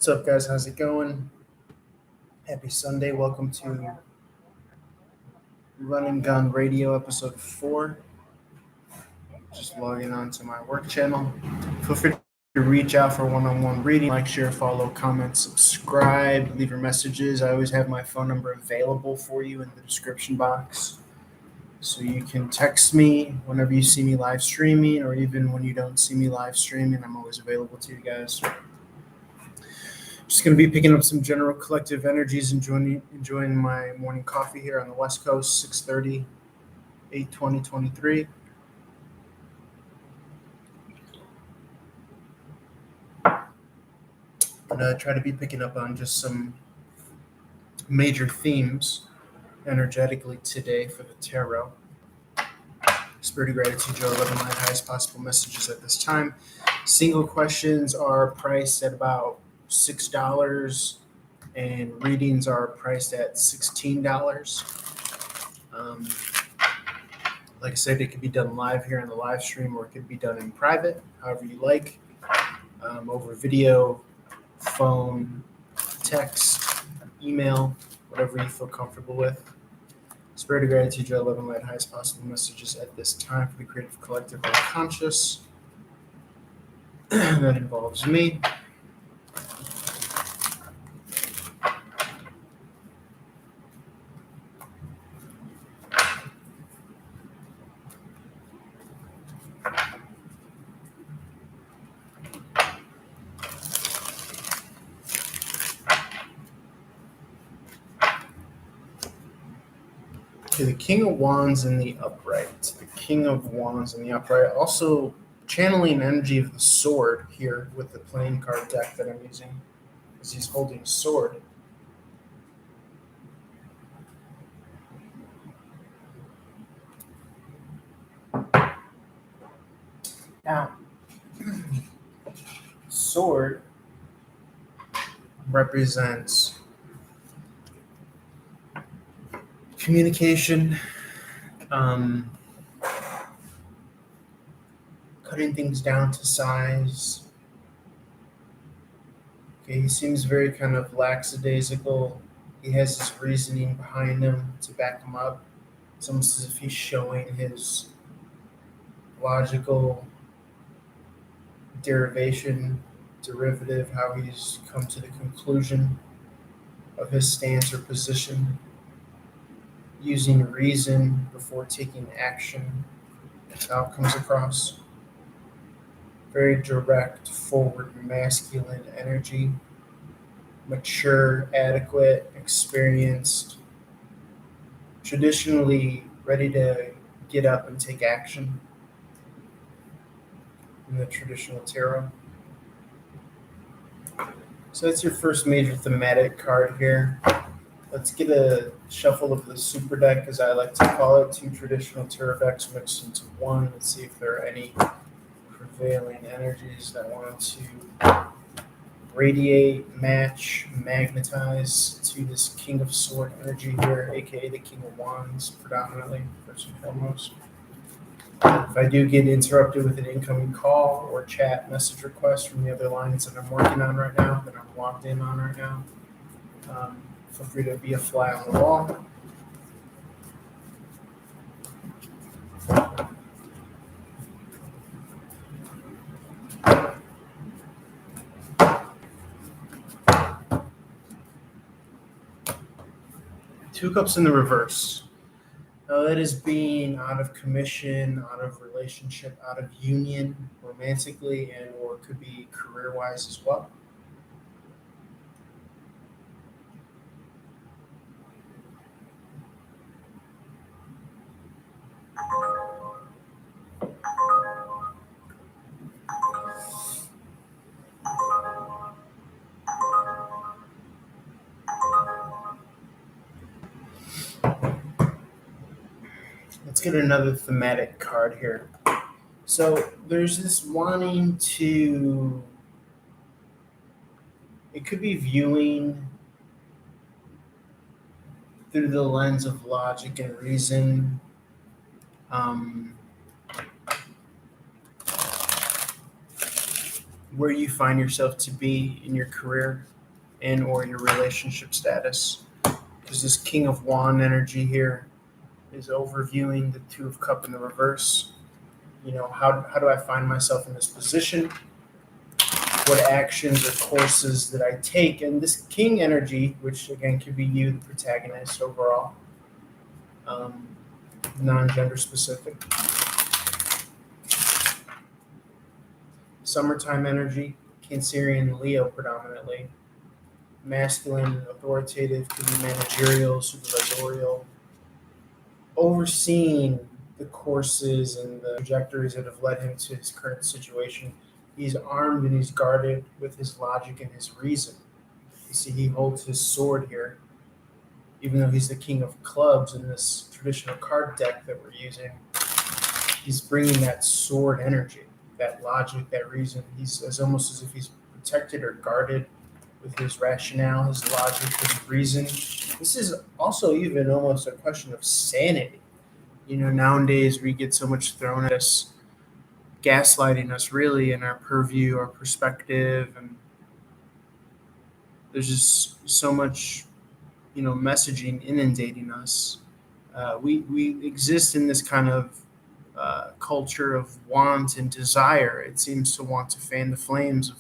What's up, guys? How's it going? Happy Sunday. Welcome to Run and Gun Radio episode 4. Just logging on to my work channel. Feel free to reach out for one-on-one reading. Like, share, follow, comment, subscribe, leave your messages. I always have my phone number available for you in the description box. So you can text me whenever you see me live streaming, or even when you don't see me live streaming, I'm always available to you guys. Just going to be picking up some general collective energies, enjoying my morning coffee here on the West Coast, 6:30, 8/20/23. And try to be picking up on just some major themes energetically today for the tarot. Spirit of Gratitude, Joe 11 Light, highest possible messages at this time. Single questions are priced at about $6, and readings are priced at $16. Like I said, it could be done live here in the live stream, or it could be done in private, however you like, over video, phone, text, email, whatever you feel comfortable with. Spirit of Gratitude, Joe 11 Light, highest possible messages at this time for the creative collective unconscious. That involves me. Okay, the King of Wands in the upright. The King of Wands in the upright. Also channeling energy of the sword here with the playing card deck that I'm using, as he's holding a sword. Now, sword represents communication, cutting things down to size. Okay, he seems very kind of lackadaisical. He has his reasoning behind him to back him up. It's almost as if he's showing his logical derivative, how he's come to the conclusion of his stance or position, using reason before taking action. That's how it comes across. Very direct, forward, masculine energy. Mature, adequate, experienced, traditionally ready to get up and take action in the traditional tarot. So that's your first major thematic card here. Let's get a shuffle of the super deck, as I like to call it, 2 traditional tarot decks mixed into one. Let's see if there are any prevailing energies that want to radiate, match, magnetize to this King of Sword energy here, aka the King of Wands, predominantly, first and foremost. If I do get interrupted with an incoming call or chat message request from the other lines that I'm working on right now, that I'm logged in on right now, feel free to be a fly on the wall. Two cups in the reverse. Now that is being out of commission, out of relationship, out of union, romantically, and or could be career-wise as well. Let's get another thematic card here. So there's this wanting to, it could be viewing through the lens of logic and reason. Where you find yourself to be in your career. and or your relationship status. Because this King of Wand energy here is overviewing the Two of Cup in the reverse. How do I find myself in this position? What actions or courses that I take? And this King energy, which again could be you, the protagonist overall, non-gender specific. Summertime energy, Cancerian Leo predominantly. Masculine, authoritative, could be managerial, supervisorial. Overseeing the courses and the trajectories that have led him to his current situation. He's armed and he's guarded with his logic and his reason. You see, he holds his sword here, even though he's the king of clubs in this traditional card deck that we're using. He's bringing that sword energy, that logic, that reason. He's almost as if he's protected or guarded with his rationale, his logic, his reason. This is also even almost a question of sanity. Nowadays we get so much thrown at us, gaslighting us really in our purview, our perspective, and there's just so much, messaging inundating us. We exist in this kind of culture of want and desire. It seems to want to fan the flames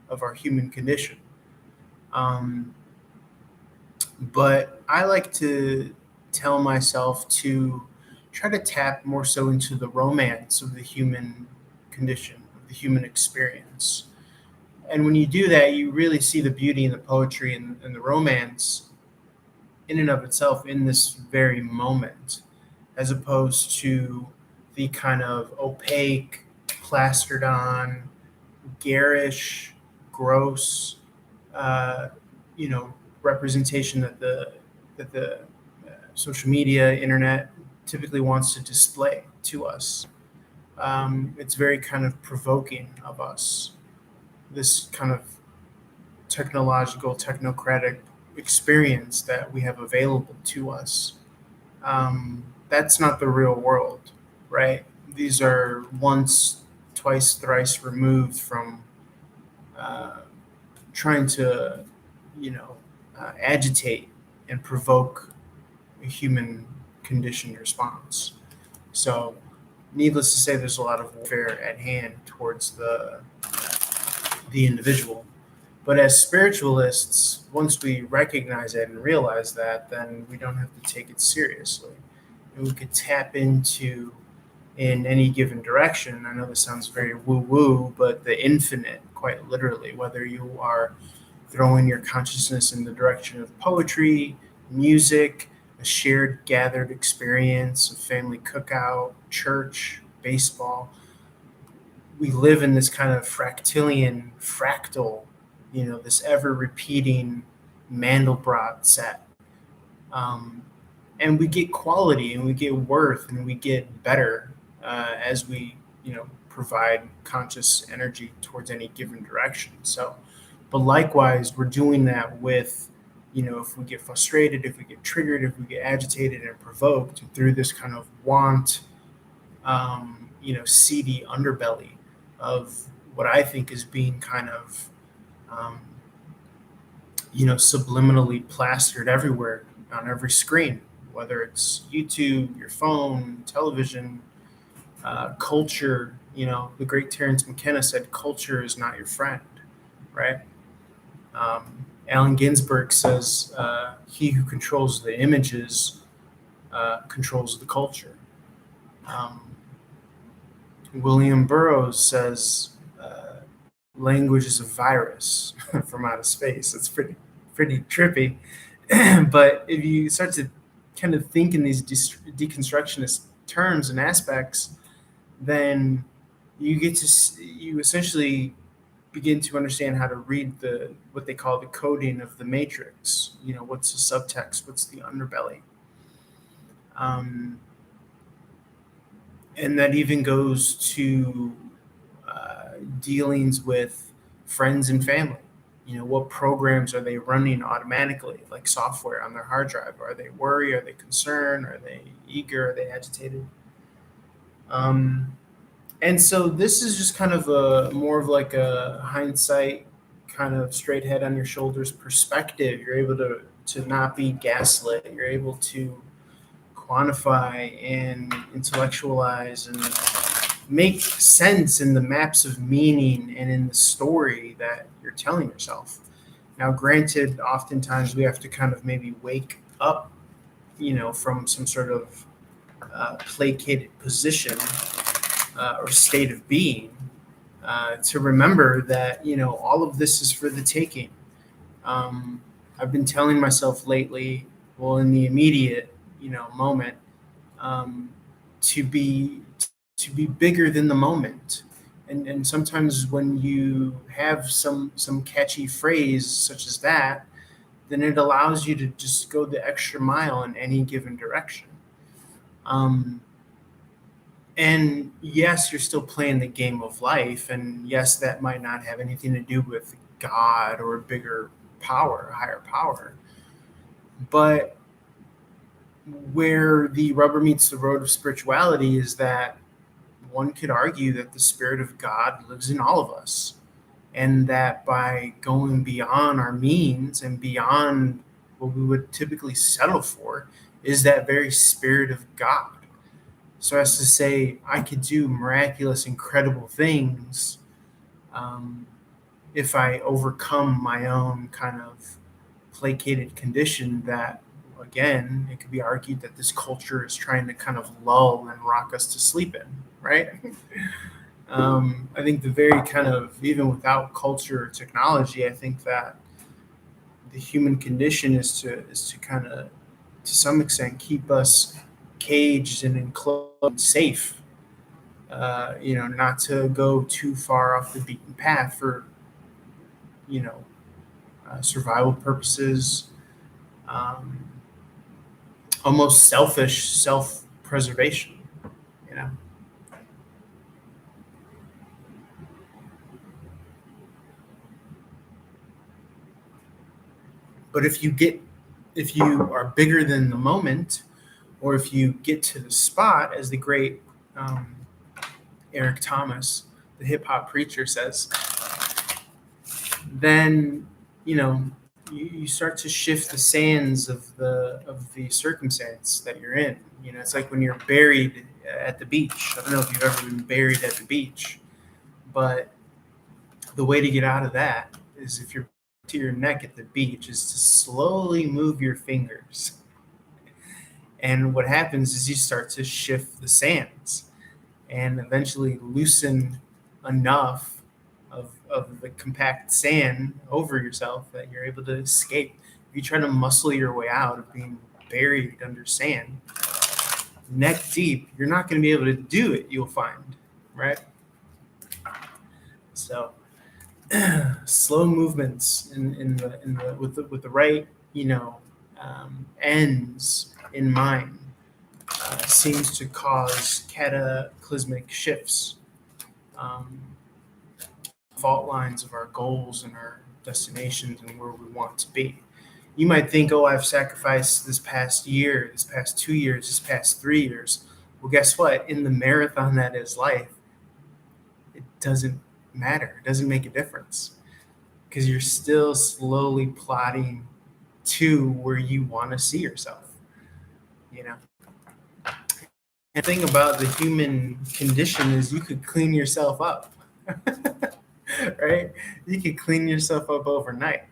of our human condition. But I like to tell myself to try to tap more so into the romance of the human condition, of the human experience. And when you do that, you really see the beauty and the poetry and the romance in and of itself in this very moment, as opposed to the kind of opaque, plastered on, garish, gross, representation that the social media, internet typically wants to display to us. It's very kind of provoking of us, this kind of technological, technocratic experience that we have available to us. That's not the real world, right? These are once, twice, thrice removed from trying to, agitate and provoke a human conditioned response. So, needless to say, there's a lot of warfare at hand towards the individual. But as spiritualists, once we recognize it and realize that, then we don't have to take it seriously. And we could tap into, in any given direction, I know this sounds very woo-woo, but the infinite, quite literally, whether you are throwing your consciousness in the direction of poetry, music, a shared gathered experience, a family cookout, church, baseball. We live in this kind of fractal, this ever repeating Mandelbrot set. And we get quality and we get worth and we get better as we, provide conscious energy towards any given direction. So, but likewise, we're doing that with, if we get frustrated, if we get triggered, if we get agitated and provoked through this kind of want, seedy underbelly of what I think is being kind of, subliminally plastered everywhere on every screen, whether it's YouTube, your phone, television, culture. The great Terence McKenna said, culture is not your friend, right? Allen Ginsberg says, he who controls the images controls the culture. William Burroughs says, language is a virus from outer space. It's pretty trippy. But if you start to kind of think in these deconstructionist terms and aspects, then you essentially begin to understand how to read what they call the coding of the matrix. What's the subtext? What's the underbelly? And that even goes to dealings with friends and family. What programs are they running automatically, like software on their hard drive? Are they worried? Are they concerned? Are they eager? Are they agitated? And so this is just kind of more of like a hindsight kind of straight head on your shoulders perspective. You're able to not be gaslit. You're able to quantify and intellectualize and make sense in the maps of meaning and in the story that you're telling yourself. Now, granted, oftentimes we have to kind of maybe wake up, from some sort of placated position or state of being to remember that, all of this is for the taking. Um, I've been telling myself lately, well, in the immediate, moment, um, to be bigger than the moment. And sometimes when you have some catchy phrase such as that, then it allows you to just go the extra mile in any given direction. Um, and yes, you're still playing the game of life, and yes, that might not have anything to do with God or a bigger power, a higher power. But where the rubber meets the road of spirituality is that one could argue that the Spirit of God lives in all of us, and that by going beyond our means and beyond what we would typically settle for is that very Spirit of God. So, as to say, I could do miraculous, incredible things um, if I overcome my own kind of placated condition that, again, it could be argued that this culture is trying to kind of lull and rock us to sleep in, right? I think the very kind of, even without culture or technology, I think that the human condition is to kind of, to some extent, keep us caged and enclosed and safe. Not to go too far off the beaten path for, you know, survival purposes, um, almost selfish self-preservation. You know. But if you are bigger than the moment, or if you get to the spot, as the great um, Eric Thomas, the hip hop preacher, says, then you start to shift the sands of the circumstance that you're in. It's like when you're buried at the beach. I don't know if you've ever been buried at the beach, but the way to get out of that is, if you're to your neck at the beach, is to slowly move your fingers. And what happens is you start to shift the sands and eventually loosen enough of the compact sand over yourself that you're able to escape. If you try to muscle your way out of being buried under sand, neck deep, you're not going to be able to do it, you'll find, right? So slow movements with the right ends in mind seems to cause cataclysmic shifts, um, fault lines of our goals and our destinations and where we want to be. You might think, oh, I've sacrificed this past year, this past 2 years, this past 3 years. Well, guess what? In the marathon that is life, it doesn't matter. It doesn't make a difference, because you're still slowly plotting to where you want to see yourself. And the thing about the human condition is you could clean yourself up, right? You could clean yourself up overnight.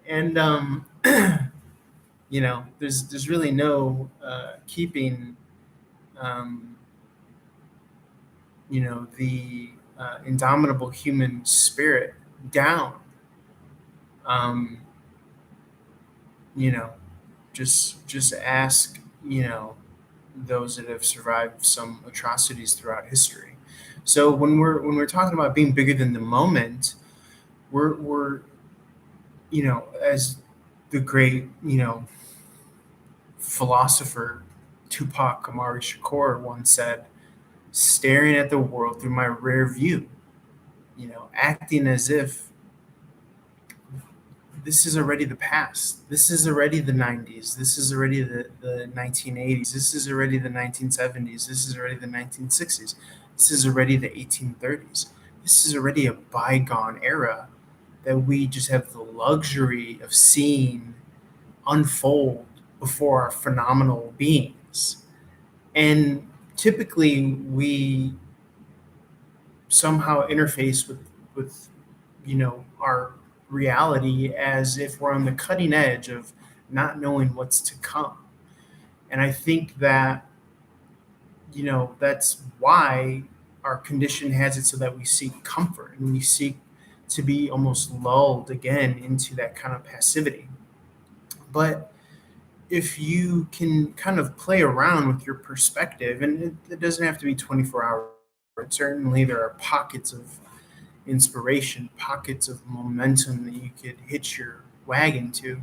And, there's really no keeping, um, the indomitable human spirit down. Um, you know, just ask, those that have survived some atrocities throughout history. So when we're talking about being bigger than the moment, we're as the great philosopher Tupac Amaru Shakur once said, staring at the world through my rear view, acting as if this is already the past. This is already the 90s. This is already the 1980s. This is already the 1970s. This is already the 1960s. This is already the 1830s. This is already a bygone era. that we just have the luxury of seeing unfold before our phenomenal beings. And typically we somehow interface with our reality as if we're on the cutting edge of not knowing what's to come. And I think that that's why our condition has it so that we seek comfort and we seek to be almost lulled again into that kind of passivity. But if you can kind of play around with your perspective, and it doesn't have to be 24 hours, certainly there are pockets of inspiration, pockets of momentum that you could hitch your wagon to,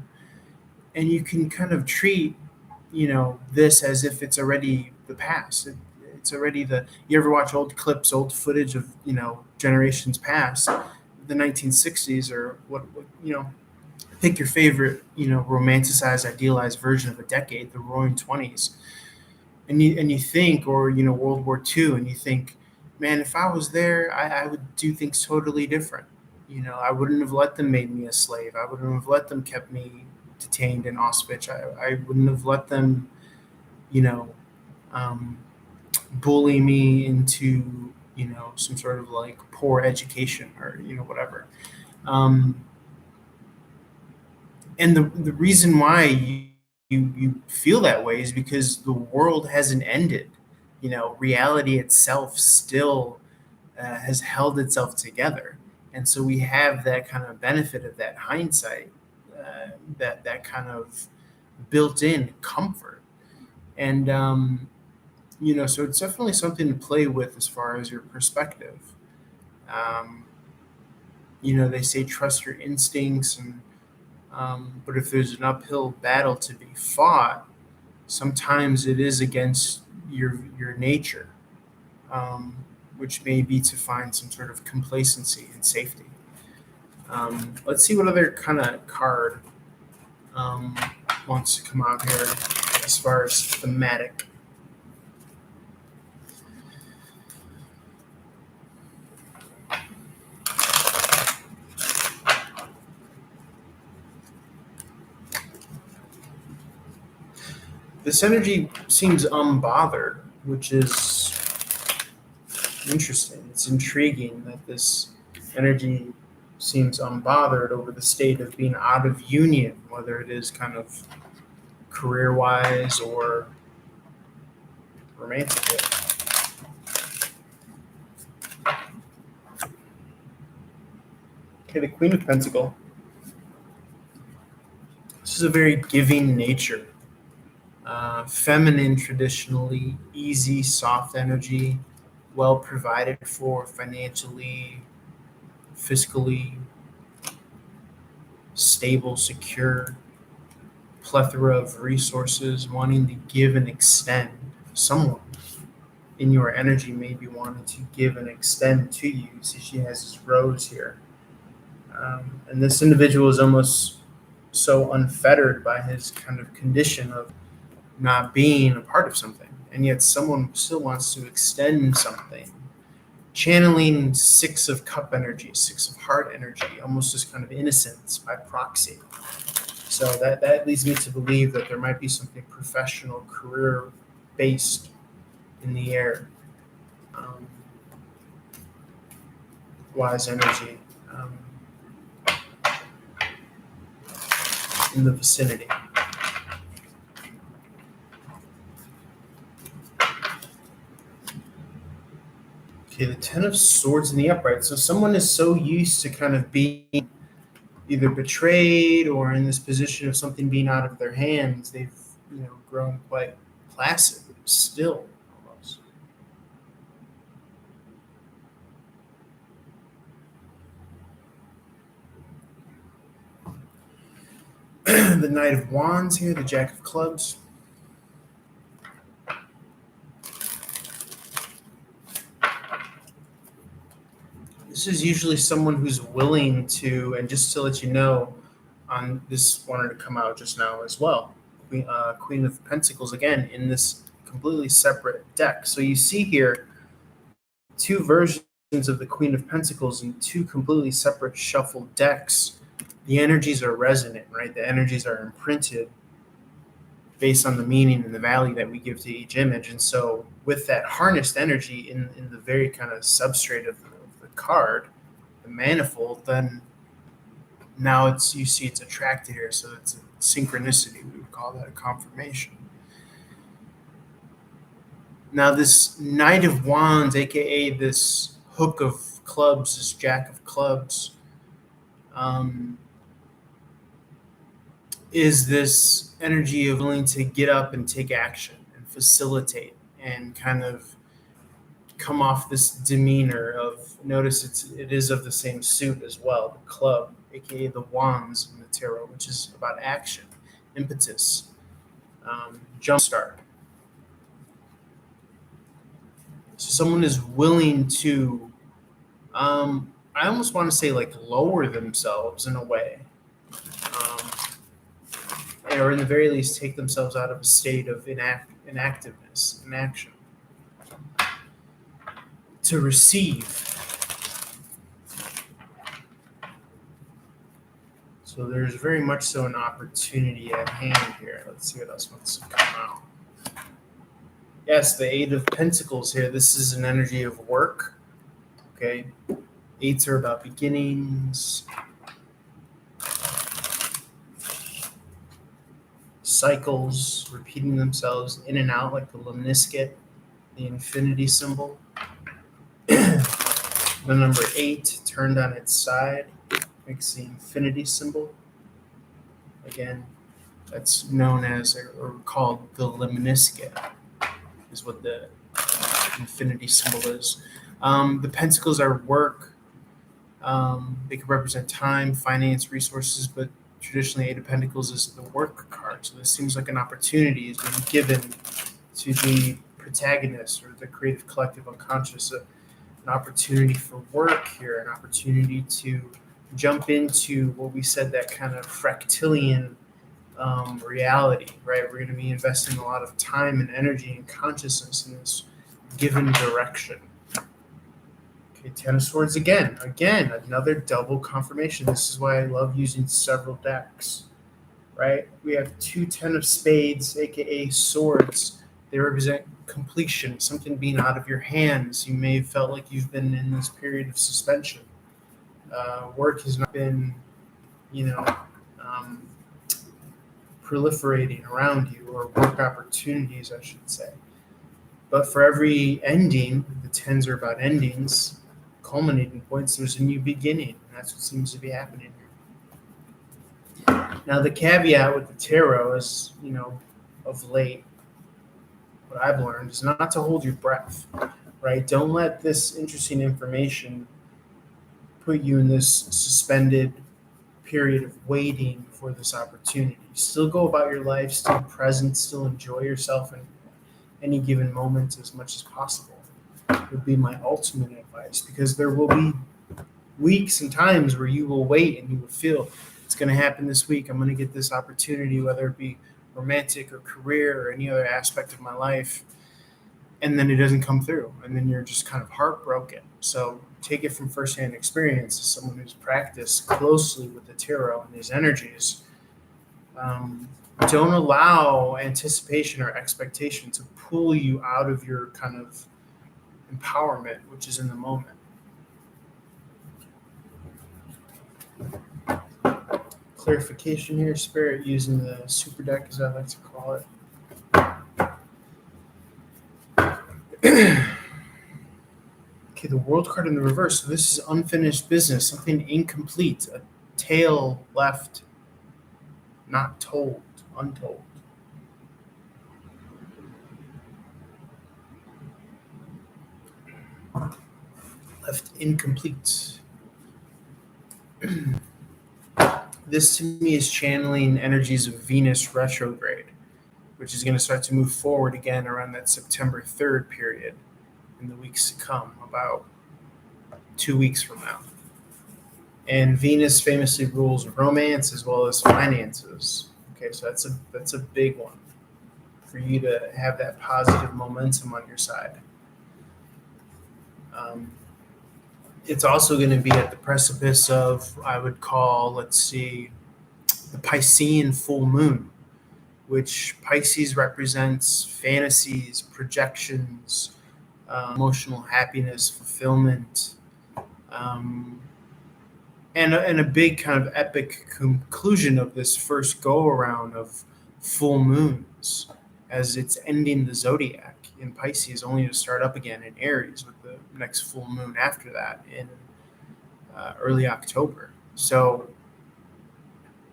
and you can kind of treat this as if it's already the past. It's already you ever watch old clips, old footage of generations past, the 1960s, or what pick your favorite romanticized, idealized version of a decade, the roaring 20s, and you think, or World War II, and you think, man, if I was there, I would do things totally different. I wouldn't have let them make me a slave. I wouldn't have let them kept me detained in Auschwitz. I wouldn't have let them, you know, um, bully me into, some sort of like poor education or, whatever. Um, and the reason why you feel that way is because the world hasn't ended. Reality itself still has held itself together, and so we have that kind of benefit of that hindsight, that kind of built-in comfort, and so it's definitely something to play with as far as your perspective. Um, they say trust your instincts, and but if there's an uphill battle to be fought, sometimes it is against your nature, um, which may be to find some sort of complacency and safety. Let's see what other kind of card um, wants to come out here as far as thematic. This energy seems unbothered, which is interesting. It's intriguing that this energy seems unbothered over the state of being out of union, whether it is kind of career wise or romantically. Okay, the Queen of Pentacle. This is a very giving nature. Feminine, traditionally, easy, soft energy, well provided for financially, fiscally, stable, secure, plethora of resources, wanting to give and extend. Someone in your energy may be wanting to give and extend to you. See, she has this rose here. And this individual is almost so unfettered by his kind of condition of not being a part of something. And yet someone still wants to extend something. Channeling Six of Cup energy, Six of Heart energy, almost this kind of innocence by proxy. So that leads me to believe that there might be something professional, career based in the air. Um, Wise energy in the vicinity. Okay, the Ten of Swords in the upright. So someone is so used to kind of being either betrayed or in this position of something being out of their hands, they've grown quite placid, still almost. The Knight of Wands here, the Jack of Clubs. This is usually someone who's willing to, and just to let you know, on this wanted to come out just now as well. Queen of Pentacles again in this completely separate deck. So you see here two versions of the Queen of Pentacles in two completely separate shuffled decks, the energies are resonant, right? The energies are imprinted based on the meaning and the value that we give to each image. And so with that harnessed energy in the very kind of substrate of the card, the manifold, then now you see it's attracted here. So it's a synchronicity. We would call that a confirmation. Now this Knight of Wands, aka this Hook of Clubs, this Jack of Clubs, is this energy of willing to get up and take action and facilitate and kind of come off this demeanor of, notice it is of the same suit as well, the club, aka the wands in the tarot, which is about action, impetus, jumpstart. So someone is willing to, I almost want to say like lower themselves in a way, or in the very least take themselves out of a state of inactiveness, inaction, to receive. So there's very much so an opportunity at hand here. Let's see what else wants to come out. Yes, the Eight of Pentacles here. This is an energy of work. Okay. Eights are about beginnings, cycles repeating themselves in and out, like the lemniscate, the infinity symbol. The number 8 turned on its side makes the infinity symbol. Again, that's known as, or called, the lemniscate, is what the infinity symbol is. The pentacles are work. They can represent time, finance, resources, but traditionally Eight of Pentacles is the work card. So this seems like an opportunity is being given to the protagonist or the creative collective unconscious, an opportunity for work here, an opportunity to jump into what we said, that kind of fractilian reality, right? We're going to be investing a lot of time and energy and consciousness in this given direction. Okay, Ten of Swords again, another double confirmation. This is why I love using several decks, right? We have two Ten of Spades, aka swords. They represent completion, something being out of your hands. You may have felt like you've been in this period of suspension. Work has not been, proliferating around you, or work opportunities, I should say. But for every ending, the tens are about endings, culminating points, there's a new beginning. And that's what seems to be happening here. Now, the caveat with the tarot is, of late, what I've learned is not to hold your breath, right? Don't let this interesting information put you in this suspended period of waiting for this opportunity. Still go about your life, still present, still enjoy yourself in any given moment as much as possible would be my ultimate advice, because there will be weeks and times where you will wait and you will feel it's going to happen this week. I'm going to get this opportunity, whether it be romantic or career or any other aspect of my life, and then it doesn't come through, and then you're just kind of heartbroken. So take it from firsthand experience as someone who's practiced closely with the tarot and these energies. Don't allow anticipation or expectation to pull you out of your kind of empowerment, which is in the moment. Clarification here, Spirit, using the super deck, as I like to call it. Okay, the World card in the reverse. So this is unfinished business, something incomplete, a tale left not told, untold. Left incomplete. This to me is channeling energies of Venus retrograde, which is going to start to move forward again around that September 3rd period in the weeks to come, about 2 weeks from now. And Venus famously rules romance as well as finances. Okay, so that's a big one for you to have that positive momentum on your side. it's also going to be at the precipice of, I would call, let's see, the Piscean full moon, which Pisces represents fantasies, projections, emotional happiness, fulfillment, um, and a big kind of epic conclusion of this first go around of full moons as it's ending the zodiac in Pisces, only to start up again in Aries with the next full moon after that in early October. So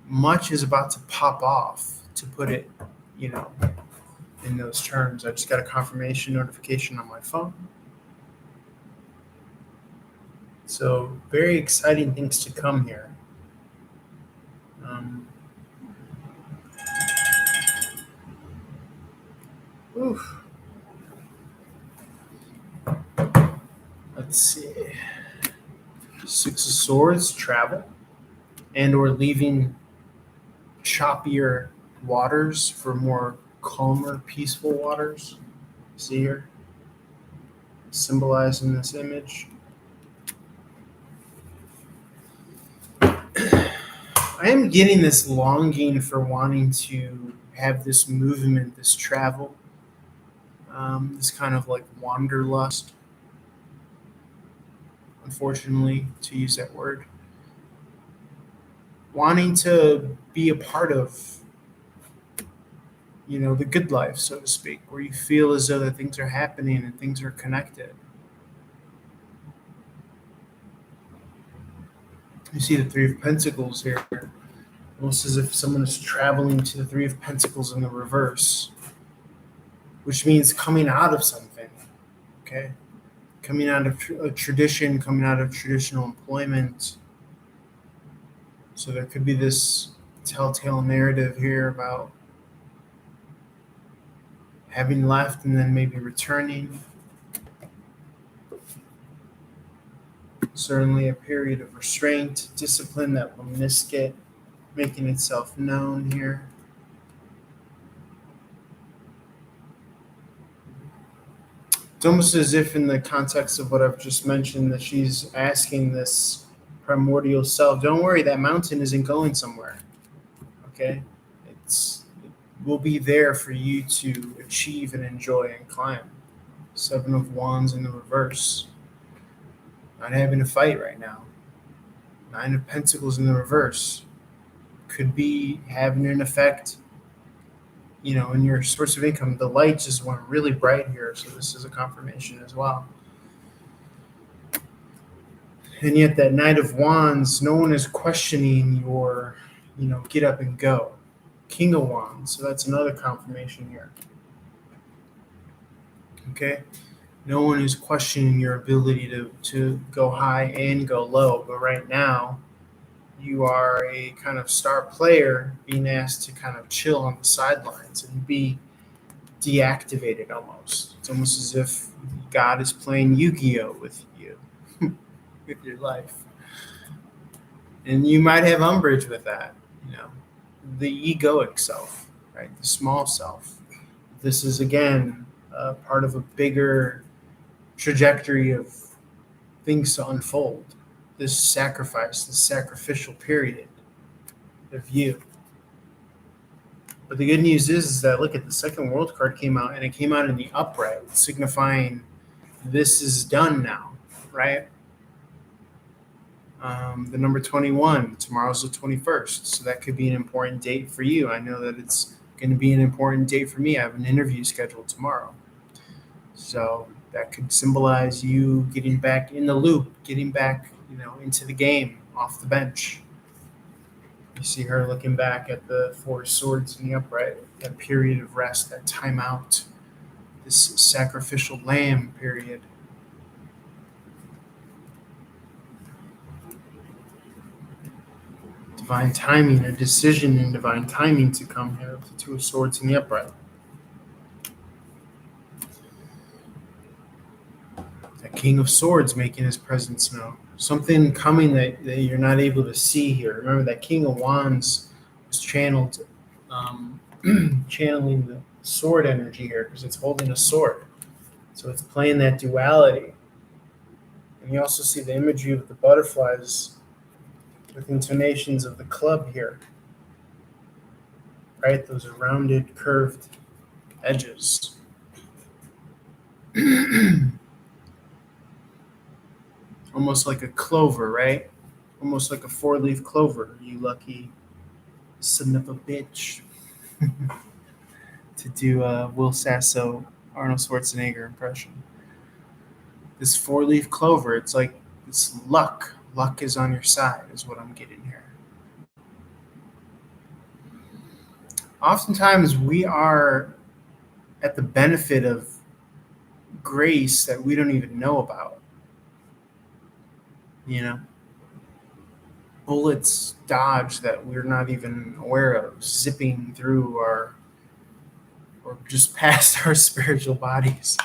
much is about to pop off, to put it, you know, in those terms. I just got a confirmation notification on my phone. So very exciting things to come here. Oof. Let's see. Six of Swords, travel, and or leaving choppier waters for more calmer, peaceful waters. See here, symbolizing this image. I am getting this longing for wanting to have this movement, this travel, this kind of like wanderlust, unfortunately, to use that word. Wanting to be a part of, the good life, so to speak, where you feel as though that things are happening and things are connected. You see the Three of Pentacles here, almost as if someone is traveling to the Three of Pentacles in the reverse, which means coming out of something, okay? Coming out of a tradition, coming out of traditional employment. So there could be this telltale narrative here about having left and then maybe returning. Certainly a period of restraint, discipline that will miss it, making itself known here. It's almost as if in the context of what I've just mentioned that she's asking this primordial self, don't worry, that mountain isn't going somewhere, okay? It will be there for you to achieve and enjoy and climb. Seven of Wands in the reverse. Not having a fight right now. Nine of Pentacles in the reverse. Could be having an effect, in your source of income. The light just went really bright here, so this is a confirmation as well. And yet that Knight of Wands, no one is questioning your, get up and go. King of Wands, so that's another confirmation here. Okay? No one is questioning your ability to go high and go low, but right now, you are a kind of star player being asked to kind of chill on the sidelines and be deactivated almost. It's almost as if God is playing Yu-Gi-Oh with you, with your life. And you might have umbrage with that, the egoic self, right? The small self. This is, again, part of a bigger trajectory of things to unfold. This sacrifice, this sacrificial period of you. But the good news is that, look at the second world card came out, and it came out in the upright, signifying this is done now, right? The number 21, tomorrow's the 21st, so that could be an important date for you. I know that it's going to be an important date for me. I have an interview scheduled tomorrow. So that could symbolize you getting back in the loop, getting back, into the game, off the bench. You see her looking back at the Four Swords in the upright, that period of rest, that time out, this sacrificial lamb period. Divine timing, a decision in divine timing to come here, the Two of Swords in the upright. That King of Swords making his presence known. Something coming that you're not able to see here. Remember that King of Wands was channeled, channeling the sword energy here because it's holding a sword. So it's playing that duality. And you also see the imagery of the butterflies with intonations of the club here, right? Those are rounded, curved edges. Almost like a clover, right? Almost like a four-leaf clover, you lucky son of a bitch. To do a Will Sasso, Arnold Schwarzenegger impression. This four-leaf clover, it's like it's luck. Luck is on your side, is what I'm getting here. Oftentimes, we are at the benefit of grace that we don't even know about. You know, bullets dodge that we're not even aware of, zipping through our or just past our spiritual bodies.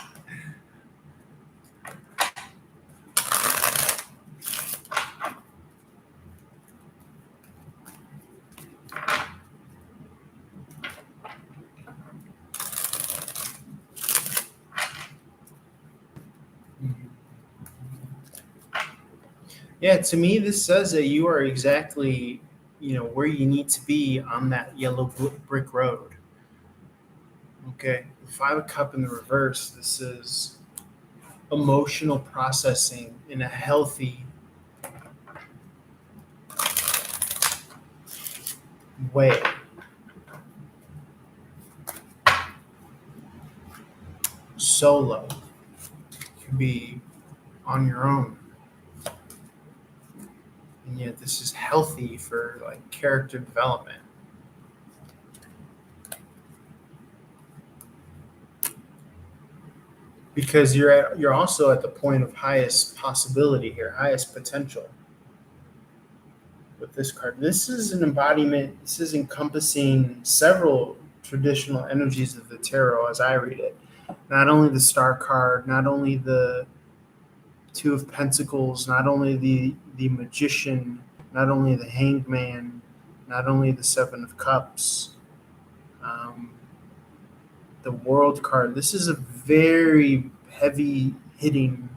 Yeah, to me, this says that you are exactly, where you need to be on that yellow brick road. Okay, the Five of Cup in the reverse. This is emotional processing in a healthy way. Solo. You can be on your own. And yet this is healthy for like character development. Because you're also at the point of highest possibility here, highest potential with this card. This is an embodiment, this is encompassing several traditional energies of the tarot as I read it. Not only the Star card, not only the Two of Pentacles, not only the Magician, not only the Hanged Man, not only the Seven of Cups, the World card. This is a very heavy hitting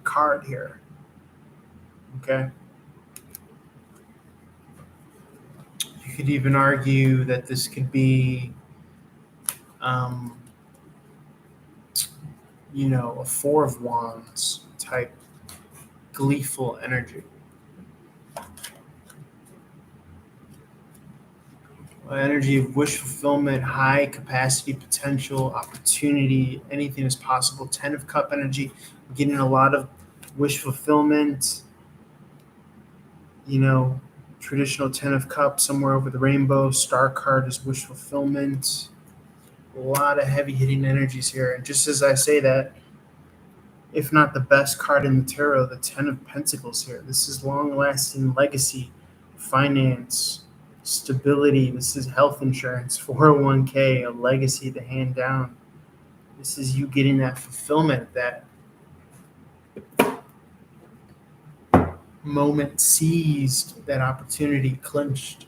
card here. Okay. You could even argue that this could be, a Four of Wands type gleeful energy. Energy of wish fulfillment, high capacity, potential, opportunity, anything is possible. 10 of Cup energy, getting a lot of wish fulfillment, traditional 10 of Cups, somewhere over the rainbow. Star card is wish fulfillment. A lot of heavy hitting energies here. And just as I say that, if not the best card in the tarot, the 10 of Pentacles here. This is long lasting legacy, finance, stability. This is health insurance, 401k, a legacy to hand down. This is you getting that fulfillment, that moment seized, that opportunity clinched.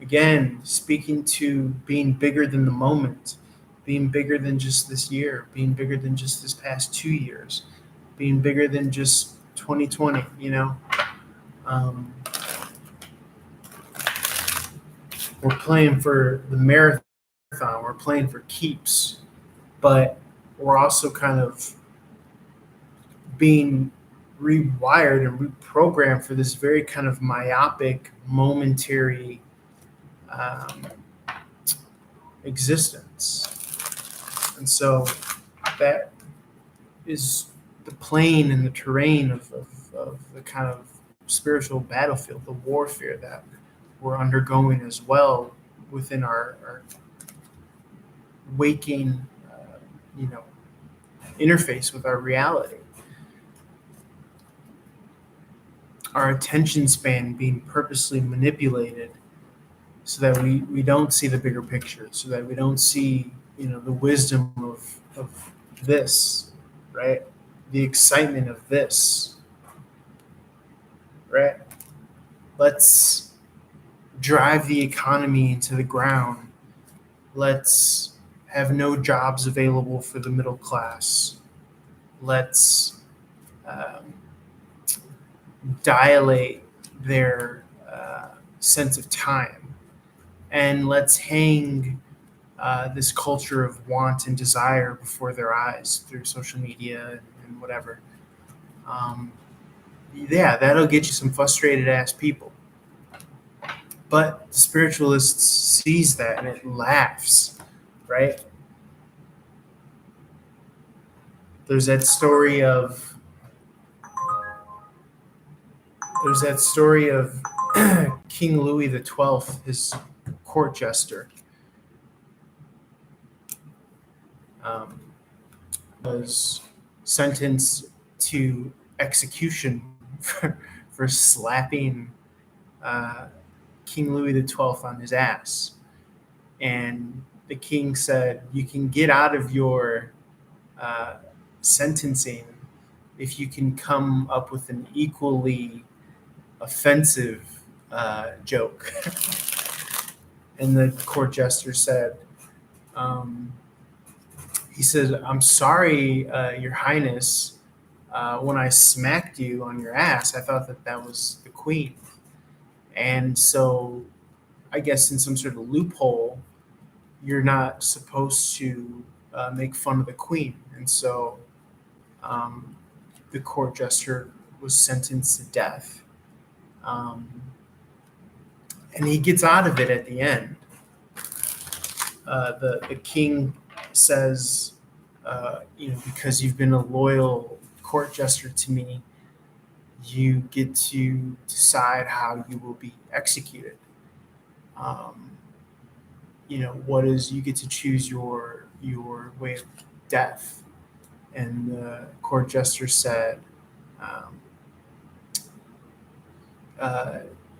Again, speaking to being bigger than the moment, being bigger than just this year, being bigger than just this past 2 years, being bigger than just 2020, We're playing for the marathon, we're playing for keeps, but we're also kind of being rewired and reprogrammed for this very kind of myopic, momentary existence. And so that is the plane and the terrain of the kind of spiritual battlefield, the warfare that we're undergoing as well within our waking, interface with our reality. Our attention span being purposely manipulated so that we don't see the bigger picture, so that we don't see, the wisdom of this, right? The excitement of this, right? Let's drive the economy into the ground. Let's have no jobs available for the middle class. Let's um, dilate their sense of time. And let's hang this culture of want and desire before their eyes through social media and whatever. Um, yeah, that'll get you some frustrated ass people. But the spiritualist sees that and it laughs, right? There's that story of King Louis XII, his court jester, um, was sentenced to execution for slapping uh, King Louis XII on his ass. And the king said, "You can get out of your uh, sentencing if you can come up with an equally offensive joke." And the court jester said, um, he said, "I'm sorry, Your Highness. When I smacked you on your ass, I thought that that was the queen. And so I guess in some sort of loophole, you're not supposed to make fun of the queen." And so um, the court jester was sentenced to death. Um, and he gets out of it at the end. The king says, because you've been a loyal court jester to me, you get to decide how you will be executed. Um, you get to choose your way of death. And the court jester said, um,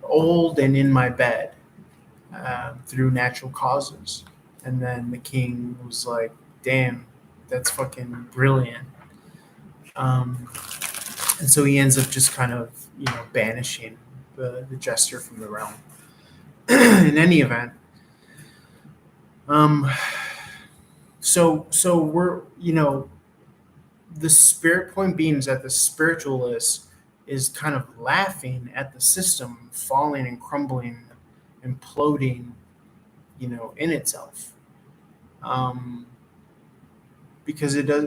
old and in my bed, through natural causes. And then the king was like, damn, that's fucking brilliant. And so he ends up just kind of, banishing the jester from the realm. In any event, so we're, the spirit point being is that the spiritualist is kind of laughing at the system falling and crumbling, imploding, in itself. Because it does,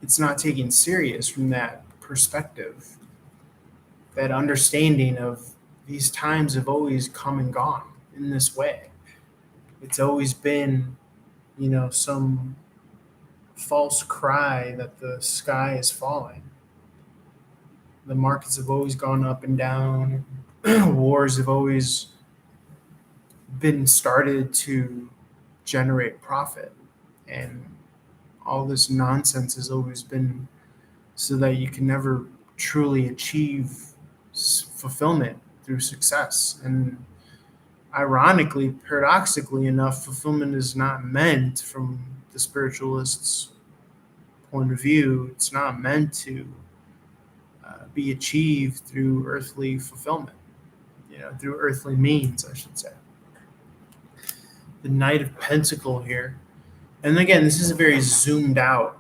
it's not taken serious from that perspective. That understanding of these times have always come and gone in this way. It's always been, some false cry that the sky is falling. The markets have always gone up and down. Wars have always been started to generate profit. And all this nonsense has always been so that you can never truly achieve fulfillment through success. And ironically, paradoxically enough, fulfillment is not meant from the spiritualist's point of view. It's not meant to be achieved through earthly fulfillment, through earthly means, I should say. The Knight of Pentacles here. And again, this is a very zoomed out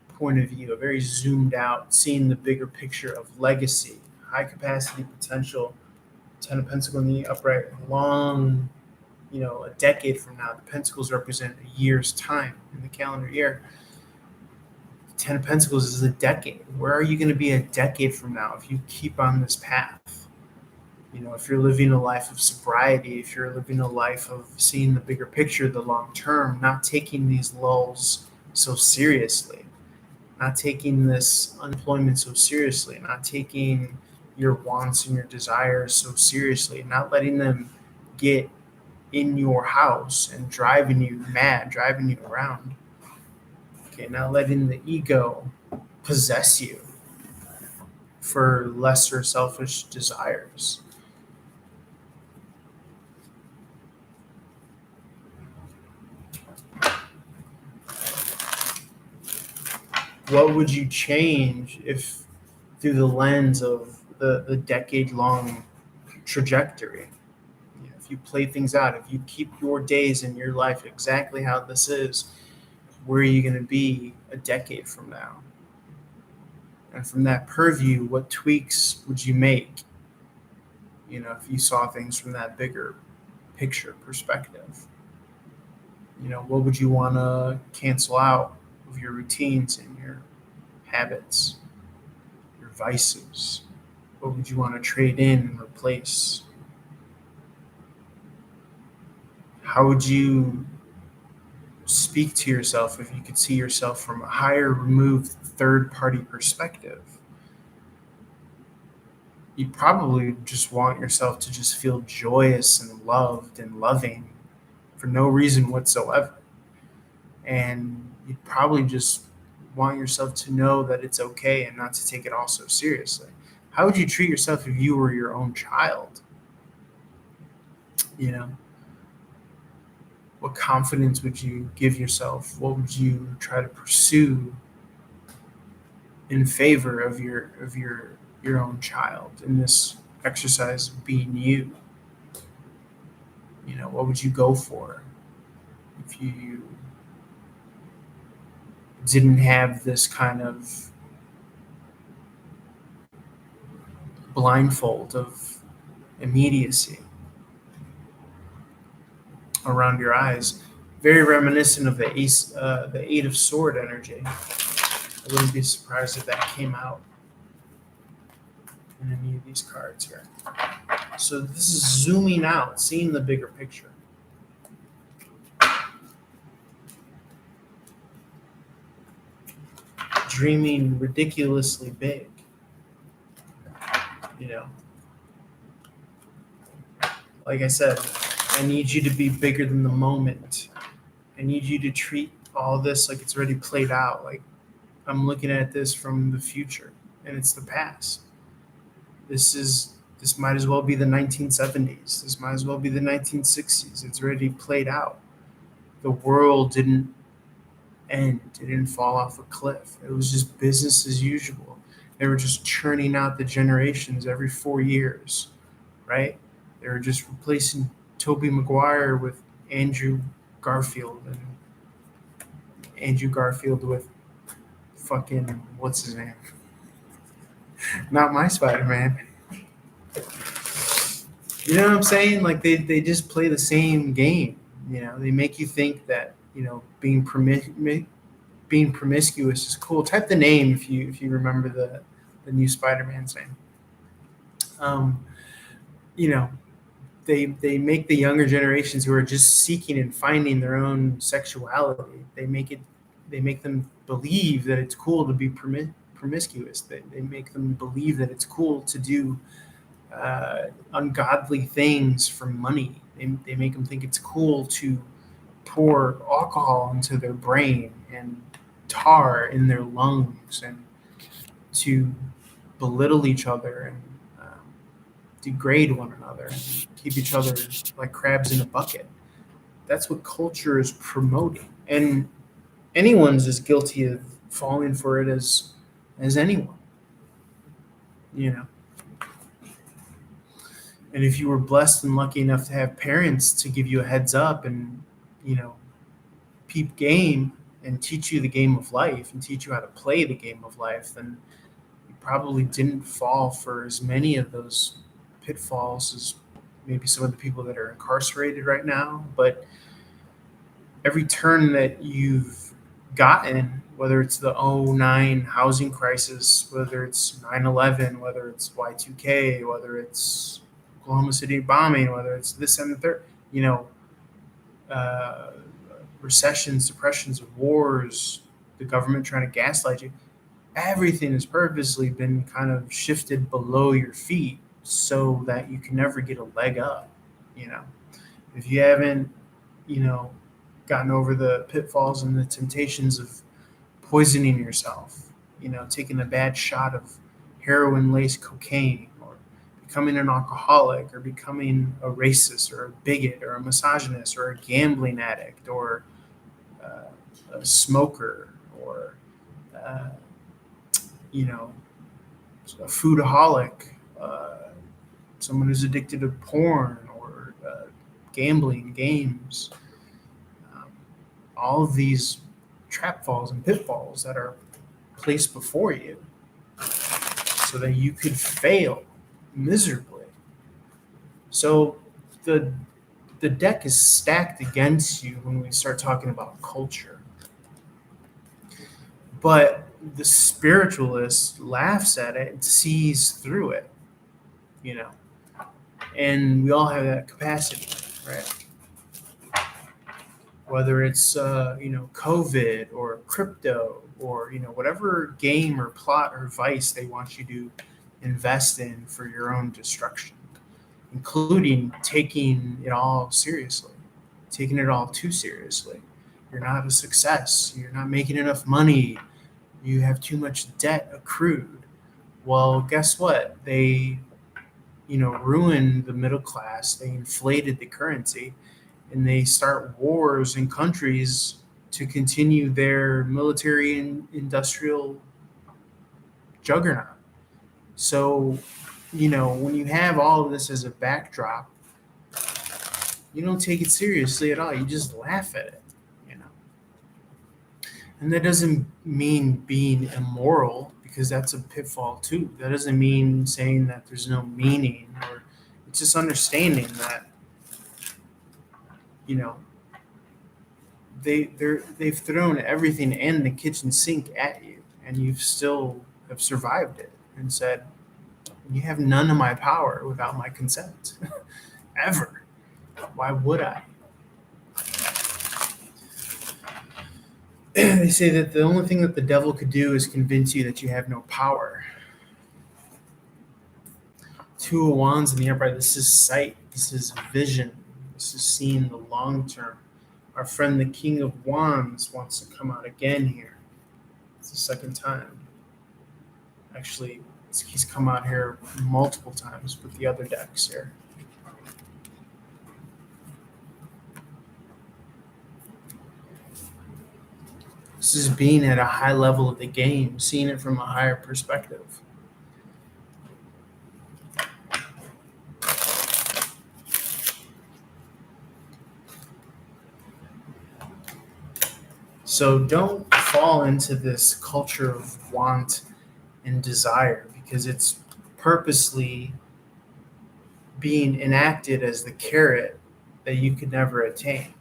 point of view, a very zoomed out, seeing the bigger picture of legacy, high capacity potential. Ten of Pentacles in the upright, long, a decade from now. The Pentacles represent a year's time in the calendar year. Ten of Pentacles is a decade. Where are you going to be a decade from now if you keep on this path? If you're living a life of sobriety, if you're living a life of seeing the bigger picture, the long term, not taking these lulls so seriously, not taking this unemployment so seriously, not taking your wants and your desires so seriously, not letting them get in your house and driving you mad, driving you around. Okay, not letting the ego possess you for lesser selfish desires. What would you change if, through the lens of the decade-long trajectory, if you play things out, if you keep your days in your life exactly how this is, where are you going to be a decade from now? And from that purview, what tweaks would you make, if you saw things from that bigger picture perspective? What would you want to cancel out of your routines and your habits, your vices? What would you want to trade in and replace? How would you speak to yourself if you could see yourself from a higher removed third party perspective? You probably just want yourself to just feel joyous and loved and loving for no reason whatsoever. And you'd probably just want yourself to know that it's okay and not to take it all so seriously. How would you treat yourself if you were your own child? What confidence would you give yourself? What would you try to pursue in favor of your own child in this exercise of being you? What would you go for if you didn't have this kind of blindfold of immediacy around your eyes? Very reminiscent of the Eight of Sword energy. I wouldn't be surprised if that came out in any of these cards here. So this is zooming out, seeing the bigger picture. Dreaming ridiculously big. Like I said, I need you to be bigger than the moment. I need you to treat all this like it's already played out. Like I'm looking at this from the future and it's the past. This might as well be the 1970s. This might as well be the 1960s. It's already played out. The world didn't end. It didn't fall off a cliff. It was just business as usual. They were just churning out the generations every 4 years, right? They were just replacing Tobey Maguire with Andrew Garfield and Andrew Garfield with fucking, what's his name? Not my Spider-Man. You know what I'm saying? Like they just play the same game. They make you think that being promiscuous is cool. Type the name if you remember the new Spider-Man's name. They make the younger generations who are just seeking and finding their own sexuality. They make them believe that it's cool to be promiscuous. They make them believe that it's cool to do ungodly things for money. They make them think it's cool to pour alcohol into their brain and tar in their lungs and to belittle each other and degrade one another and keep each other like crabs in a bucket. That's what culture is promoting. And anyone's as guilty of falling for it as anyone. And if you were blessed and lucky enough to have parents to give you a heads up and, peep game and teach you the game of life and teach you how to play the game of life, then you probably didn't fall for as many of those pitfalls as maybe some of the people that are incarcerated right now. But every turn that you've gotten, whether it's the 2009 housing crisis, whether it's 9/11, whether it's Y2K, whether it's Oklahoma City bombing, whether it's this and the third, recessions, depressions, of wars, the government trying to gaslight you, everything has purposely been kind of shifted below your feet so that you can never get a leg up. If you haven't, gotten over the pitfalls and the temptations of poisoning yourself, taking a bad shot of heroin-laced cocaine, or becoming an alcoholic, or becoming a racist, or a bigot, or a misogynist, or a gambling addict, or a smoker, or a foodaholic, someone who's addicted to porn or gambling, games. All of these trap falls and pitfalls that are placed before you so that you could fail miserably. So the the deck is stacked against you when we start talking about culture. But the spiritualist laughs at it and sees through it, you know. And we all have that capacity, right? Whether it's COVID or crypto or whatever game or plot or vice they want you to invest in for your own destruction, including taking it all seriously, taking it all too seriously. You're not a success. You're not making enough money. You have too much debt accrued. Well, guess what? They, ruined the middle class. They inflated the currency, and they start wars in countries to continue their military and industrial juggernaut. So, when you have all of this as a backdrop, you don't take it seriously at all. You just laugh at it, you know. And that doesn't mean being immoral, because that's a pitfall too. That doesn't mean saying that there's no meaning, or it's just understanding that, you know, they've thrown everything and the kitchen sink at you, and you've still have survived it and said, you have none of my power without my consent. Ever. Why would I? They say that the only thing that the devil could do is convince you that you have no power. Two of Wands in the upright. This is sight. This is vision. This is seeing the long term. Our friend, the King of Wands, wants to come out again here. It's the second time. Actually, he's come out here multiple times with the other decks here. This is being at a high level of the game, seeing it from a higher perspective. So don't fall into this culture of want and desire, because it's purposely being enacted as the carrot that you could never attain.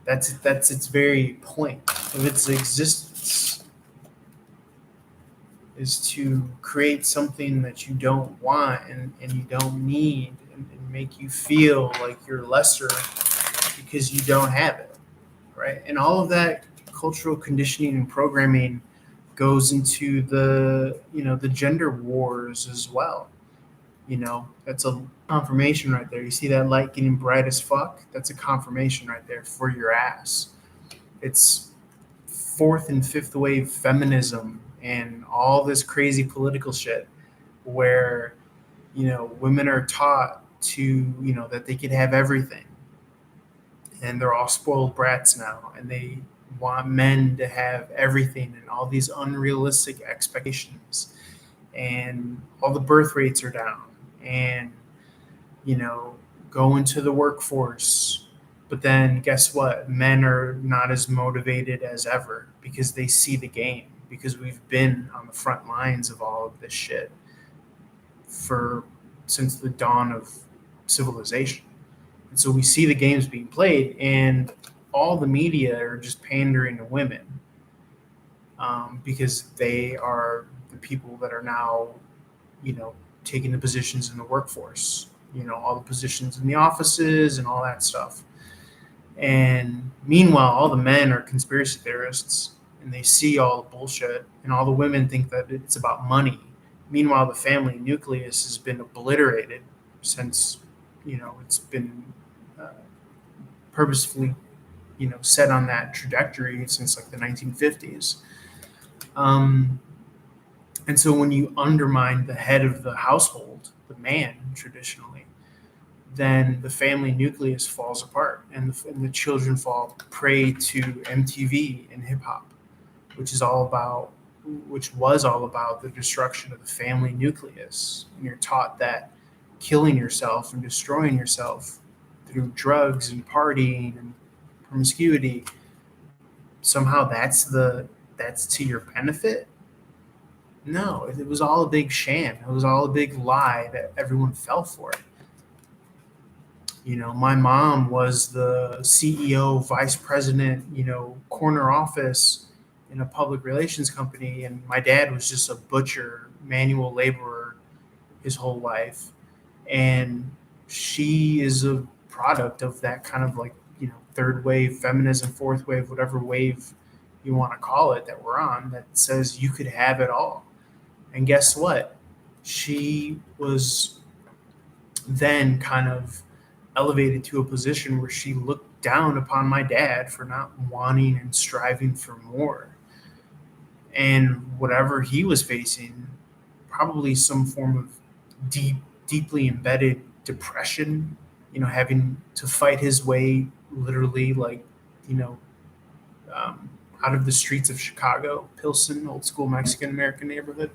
That's its very point of its existence, is to create something that you don't want and you don't need, and make you feel like you're lesser because you don't have it, right? And all of that cultural conditioning and programming goes into the gender wars as well. That's a confirmation right there. You see that light getting bright as fuck? That's a confirmation right there for your ass. It's fourth and fifth wave feminism and all this crazy political shit where, women are taught to, that they could have everything. And they're all spoiled brats now. And they want men to have everything and all these unrealistic expectations. And all the birth rates are down. And, go into the workforce. But then guess what? Men are not as motivated as ever because they see the game, because we've been on the front lines of all of this shit since the dawn of civilization. And so we see the games being played, and all the media are just pandering to women because they are the people that are now, taking the positions in the workforce, all the positions in the offices and all that stuff. And meanwhile, all the men are conspiracy theorists, and they see all the bullshit, and all the women think that it's about money. Meanwhile, the family nucleus has been obliterated since, it's been purposefully, set on that trajectory since like the 1950s. And so when you undermine the head of the household, the man traditionally, then the family nucleus falls apart, and the children fall prey to MTV and hip hop, which was all about the destruction of the family nucleus. And you're taught that killing yourself and destroying yourself through drugs and partying and promiscuity somehow that's to your benefit. No, it was all a big sham. It was all a big lie that everyone fell for. My mom was the CEO, vice president, corner office in a public relations company, and my dad was just a butcher, manual laborer his whole life. And she is a product of that kind of like, third wave feminism, fourth wave, whatever wave you want to call it that we're on, that says you could have it all. And guess what? She was then kind of elevated to a position where she looked down upon my dad for not wanting and striving for more. And whatever he was facing, probably some form of deeply embedded depression, having to fight his way literally, like, you know, um, out of the streets of Chicago, Pilsen, old school Mexican American neighborhood.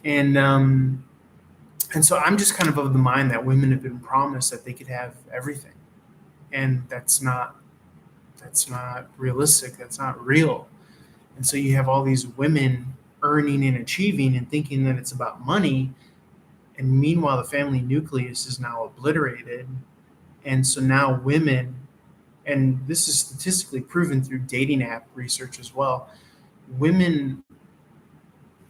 And so I'm just kind of the mind that women have been promised that they could have everything, and that's not realistic. That's not real. And so you have all these women earning and achieving and thinking that it's about money, and meanwhile the family nucleus is now obliterated. And so now women, and this is statistically proven through dating app research as well, women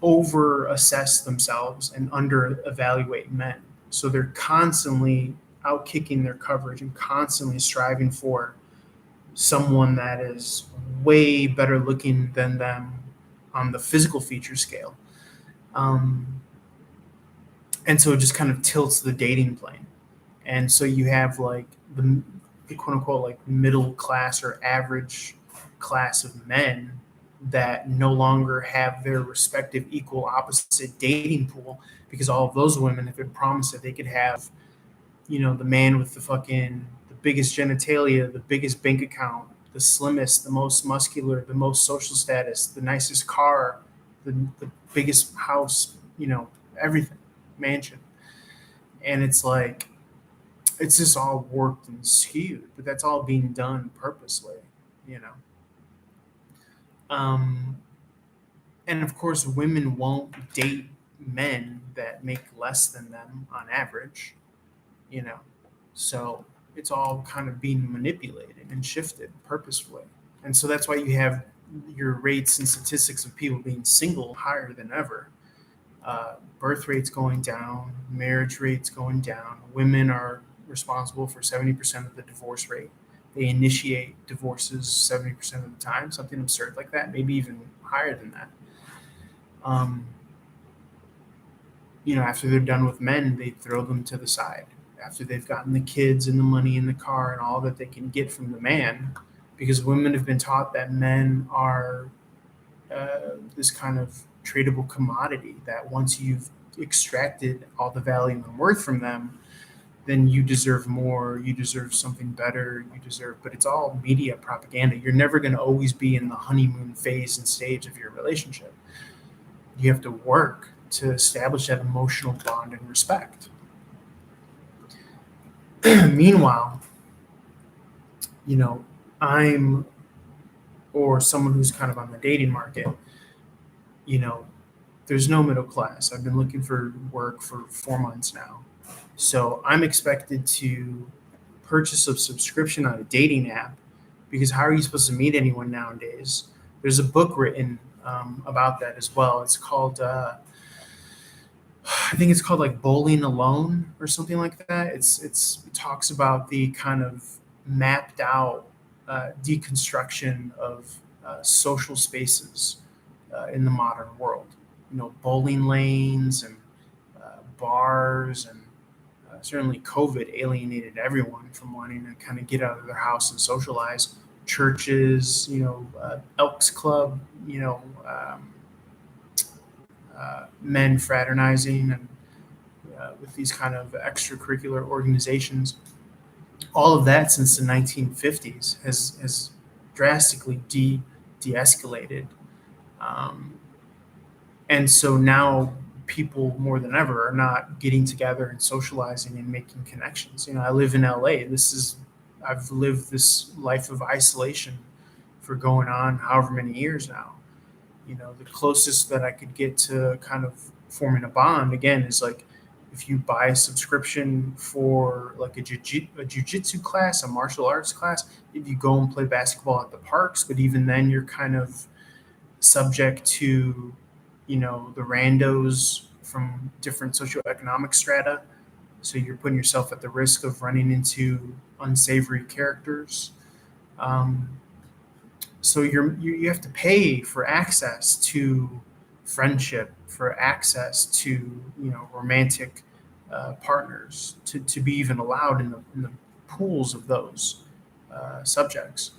over assess themselves and under evaluate men. So they're constantly out kicking their coverage and constantly striving for someone that is way better looking than them on the physical feature scale. Um, and so it just kind of tilts the dating plane. And so you have like the quote unquote like middle class or average class of men that no longer have their respective equal opposite dating pool, because all of those women have been promised that they could have, the man with the biggest genitalia, the biggest bank account, the slimmest, the most muscular, the most social status, the nicest car, the biggest house, everything, mansion. And it's like, it's just all warped and skewed, but that's all being done purposely, you know. Um, and of course, women won't date men that make less than them on average, you know. So it's all kind of being manipulated and shifted purposefully. And so that's why you have your rates and statistics of people being single higher than ever. Birth rates going down, marriage rates going down. Women are responsible for 70% of the divorce rate. They initiate divorces 70% of the time, something absurd like that, maybe even higher than that. Um, After they're done with men, they throw them to the side. After they've gotten the kids and the money and the car and all that they can get from the man, because women have been taught that men are this kind of tradable commodity, that once you've extracted all the value and worth from them, then you deserve more, you deserve something better, but it's all media propaganda. You're never going to always be in the honeymoon phase and stage of your relationship. You have to work to establish that emotional bond and respect. Meanwhile, I'm, or someone who's kind of on the dating market, there's no middle class. I've been looking for work for 4 months now. So I'm expected to purchase a subscription on a dating app, because how are you supposed to meet anyone nowadays? There's a book written about that as well. It's called, I think it's called like Bowling Alone or something like that. It talks about the kind of mapped out deconstruction of social spaces in the modern world. Bowling lanes and bars, and certainly COVID alienated everyone from wanting to kind of get out of their house and socialize. Churches, Elks Club, men fraternizing and with these kind of extracurricular organizations. All of that since the 1950s has drastically de-escalated. Um, and so now people more than ever are not getting together and socializing and making connections. I live in LA. I've lived this life of isolation for going on however many years now. The closest that I could get to kind of forming a bond again is like if you buy a subscription for like a jujitsu class, a martial arts class, if you go and play basketball at the parks, but even then you're kind of subject to, the randos from different socioeconomic strata. So you're putting yourself at the risk of running into unsavory characters. So you have to pay for access to friendship, for access to romantic partners, to be even allowed in the pools of those subjects.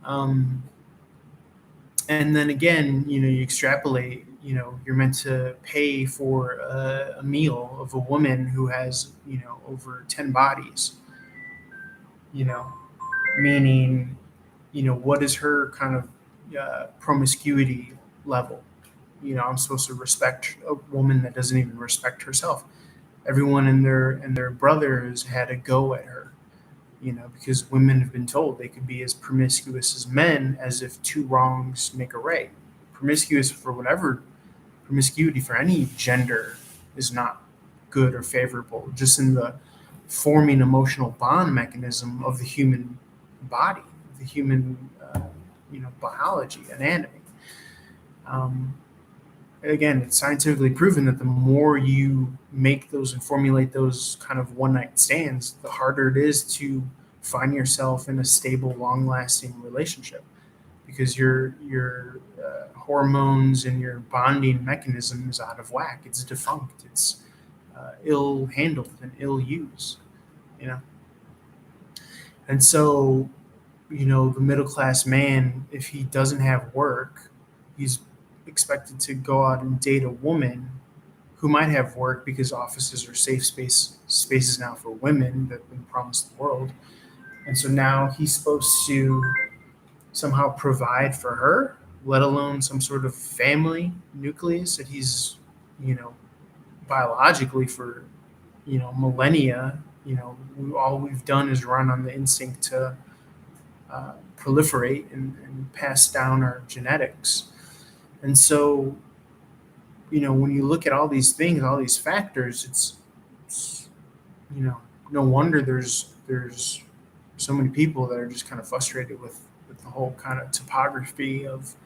And then again, you extrapolate. You're meant to pay for a meal of a woman who has over 10 bodies. Meaning, what is her kind of promiscuity level? I'm supposed to respect a woman that doesn't even respect herself. Everyone and their brothers had a go at her, because women have been told they could be as promiscuous as men, as if two wrongs make a right. Promiscuity for any gender is not good or favorable, just in the forming emotional bond mechanism of the human body, the human, biology, anatomy. Again, it's scientifically proven that the more you make those and formulate those kind of one-night stands, the harder it is to find yourself in a stable, long-lasting relationship, because your hormones and your bonding mechanism is out of whack. It's defunct. It's ill handled and ill used. And so, the middle class man, if he doesn't have work, he's expected to go out and date a woman who might have work, because offices are safe spaces now for women that have been promised the world. And so now he's supposed to somehow provide for her, let alone some sort of family nucleus that he's, biologically for, millennia. All we've done is run on the instinct to proliferate and pass down our genetics. And so, when you look at all these things, all these factors, it's no wonder there's so many people that are just kind of frustrated with the whole kind of topography of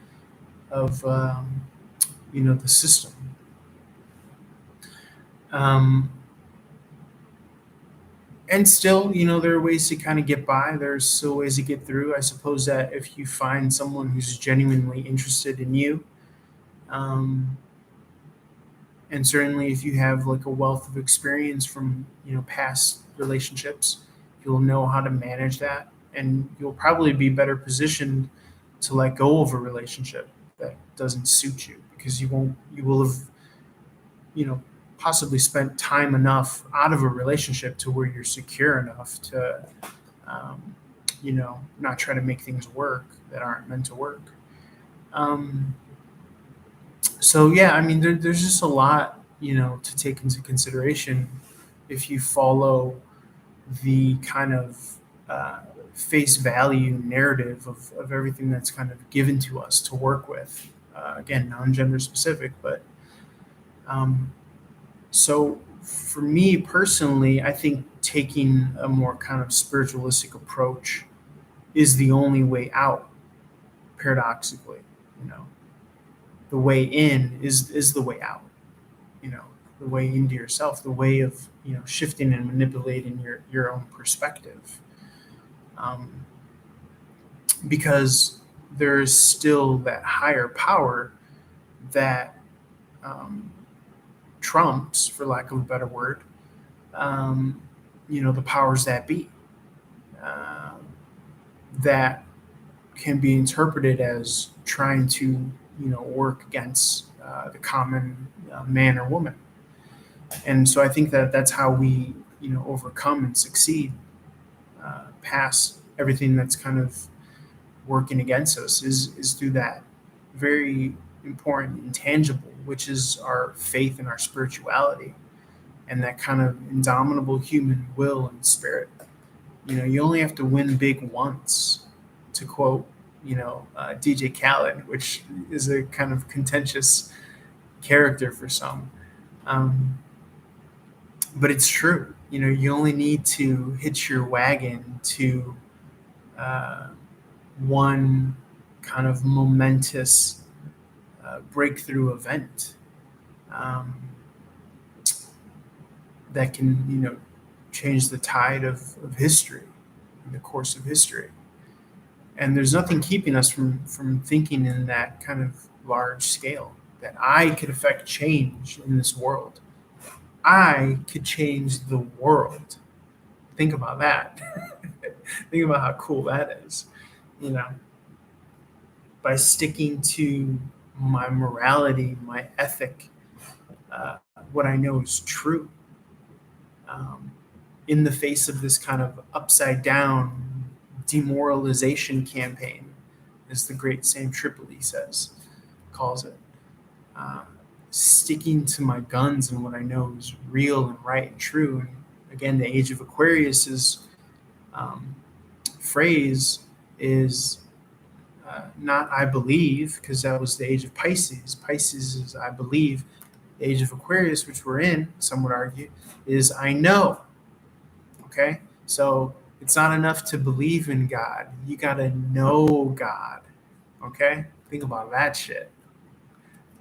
the system. And still, there are ways to kind of get by. There's still ways to get through. I suppose that if you find someone who's genuinely interested in you, and certainly if you have like a wealth of experience from, past relationships, you'll know how to manage that, and you'll probably be better positioned to let go of a relationship that doesn't suit you, because you will have, possibly spent time enough out of a relationship to where you're secure enough to, not try to make things work that aren't meant to work. So yeah, I mean, there's just a lot, to take into consideration if you follow the kind of face value narrative of everything that's kind of given to us to work with. Again, non-gender specific, but so for me personally, I think taking a more kind of spiritualistic approach is the only way out. Paradoxically, the way in is the way out. The way into yourself, the way of shifting and manipulating your own perspective, because there is still that higher power that trumps, for lack of a better word, the powers that be, that can be interpreted as trying to work against the common man or woman. And so I think that that's how we overcome and succeed past everything that's kind of working against us is through that very important intangible, which is our faith and our spirituality, and that kind of indomitable human will and spirit. You only have to win big once, to quote DJ Khaled, which is a kind of contentious character for some. Um, but it's true. You only need to hitch your wagon to uh, one kind of momentous breakthrough event um, that can, change the tide of history, the course of history. And there's nothing keeping us from thinking in that kind of large scale that I could affect change in this world. I could change the world. Think about that. Think about how cool that is. You know, by sticking to my morality, my ethic, uh, what I know is true, um, in the face of this kind of upside down demoralization campaign, as the great Sam Tripoli calls it. Uh, Sticking to my guns and what I know is real and right and true. And again, the age of Aquarius's um, phrase is not I believe, because that was the age of Pisces. Pisces is I believe. The age of Aquarius, which we're in, some would argue, is I know. Okay? So it's not enough to believe in God. You got to know God. Okay? Think about that shit.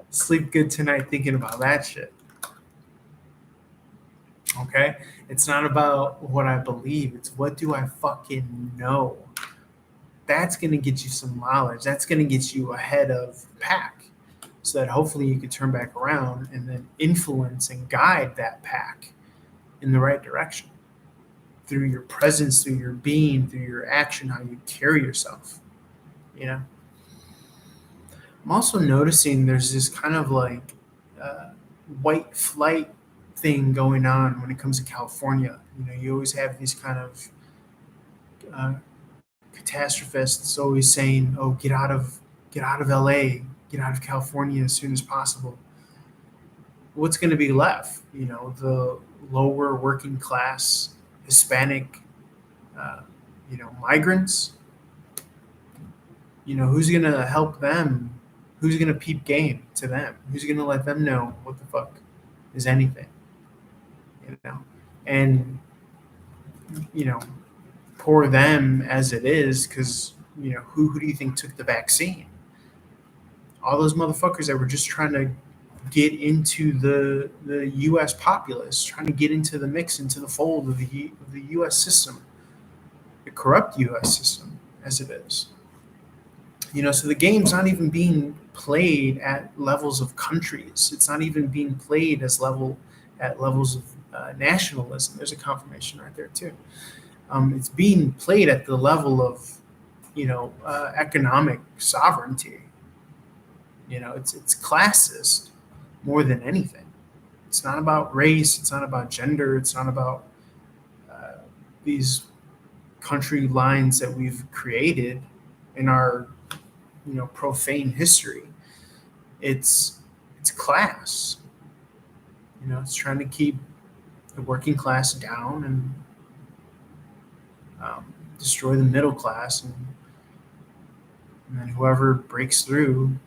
Sleep good tonight thinking about that shit. Okay? It's not about what I believe. It's what do I fucking know? That's going to get you some knowledge. That's going to get you ahead of the pack so that hopefully you can turn back around and then influence and guide that pack in the right direction through your presence, through your being, through your action, how you carry yourself. I'm also noticing there's this kind of like white flight thing going on when it comes to California. You always have these kind of catastrophists always saying, "Oh, get out of LA, get out of California as soon as possible." What's going to be left? The lower working class Hispanic, uh, migrants. Who's going to help them? Who's going to peep game to them? Who's going to let them know what the fuck is anything? And poor them as it is, because who do you think took the vaccine? All those motherfuckers that were just trying to get into the U.S. populace, trying to get into the mix, into the fold of the U.S. system, the corrupt U.S. system as it is. So the game's not even being played at levels of countries. It's not even being played at levels of nationalism. There's a confirmation right there too. It's being played at the level of, economic sovereignty. It's classist more than anything. It's not about race. It's not about gender. It's not about these country lines that we've created in our, profane history. It's class. It's trying to keep the working class down and destroy the middle class, and then whoever breaks through,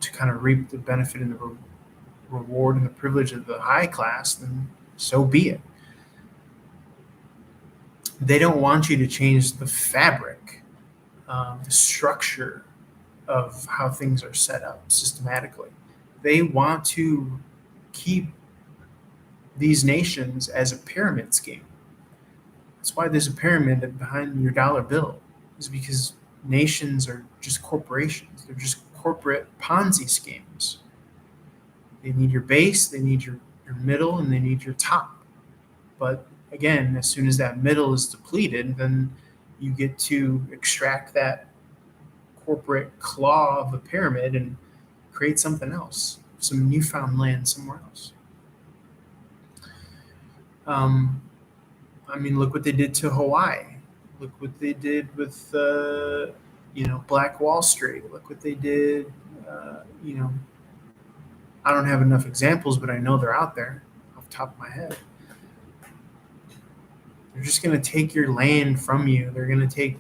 to kind of reap the benefit and the reward and the privilege of the high class, then so be it. They don't want you to change the fabric, the structure of how things are set up systematically. They want to keep these nations as a pyramid scheme. That's why there's a pyramid behind your dollar bill, is because nations are just corporations. They're just corporate Ponzi schemes. They need your base, they need your middle, and they need your top. But again, as soon as that middle is depleted, then you get to extract that corporate claw of a pyramid and create something else, some newfound land somewhere else. Look what they did to Hawaii. Look what they did with, Black Wall Street. Look what they did. I don't have enough examples, but I know they're out there off the top of my head. They're just going to take your land from you. They're going to take,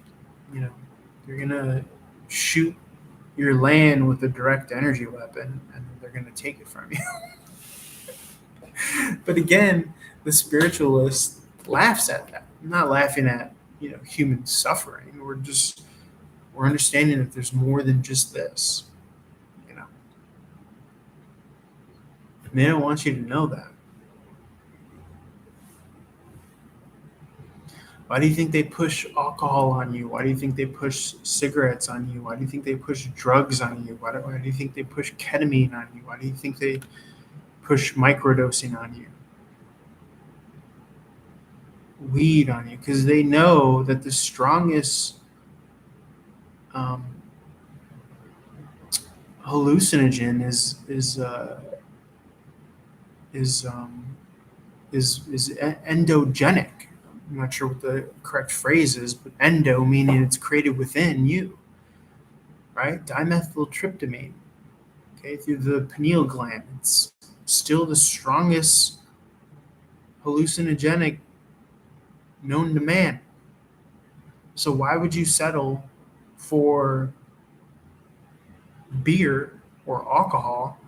You're going to shoot your land with a direct energy weapon, and they're going to take it from you. But again, the spiritualist laughs at that. I'm not laughing at human suffering. We're understanding that there's more than just this. And they don't want you to know that. Why do you think they push alcohol on you? Why do you think they push cigarettes on you? Why do you think they push drugs on you? Why do you think they push ketamine on you? Why do you think they push microdosing on you? Weed on you? Because they know that the strongest hallucinogen is endogenic. I'm not sure what the correct phrase is, but endo meaning it's created within you, right? Dimethyltryptamine, okay, through the pineal gland. It's still the strongest hallucinogenic known to man. So why would you settle for beer or alcohol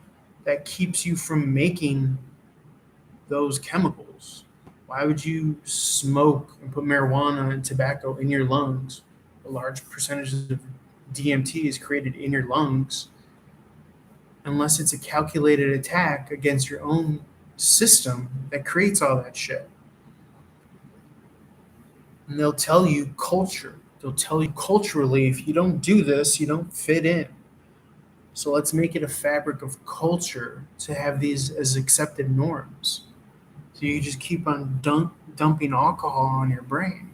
that keeps you from making those chemicals? Why would you smoke and put marijuana and tobacco in your lungs? A large percentage of DMT is created in your lungs unless it's a calculated attack against your own system that creates all that shit. And they'll tell you culture. They'll tell you culturally, if you don't do this, you don't fit in. So let's make it a fabric of culture to have these as accepted norms. So you just keep on dumping alcohol on your brain.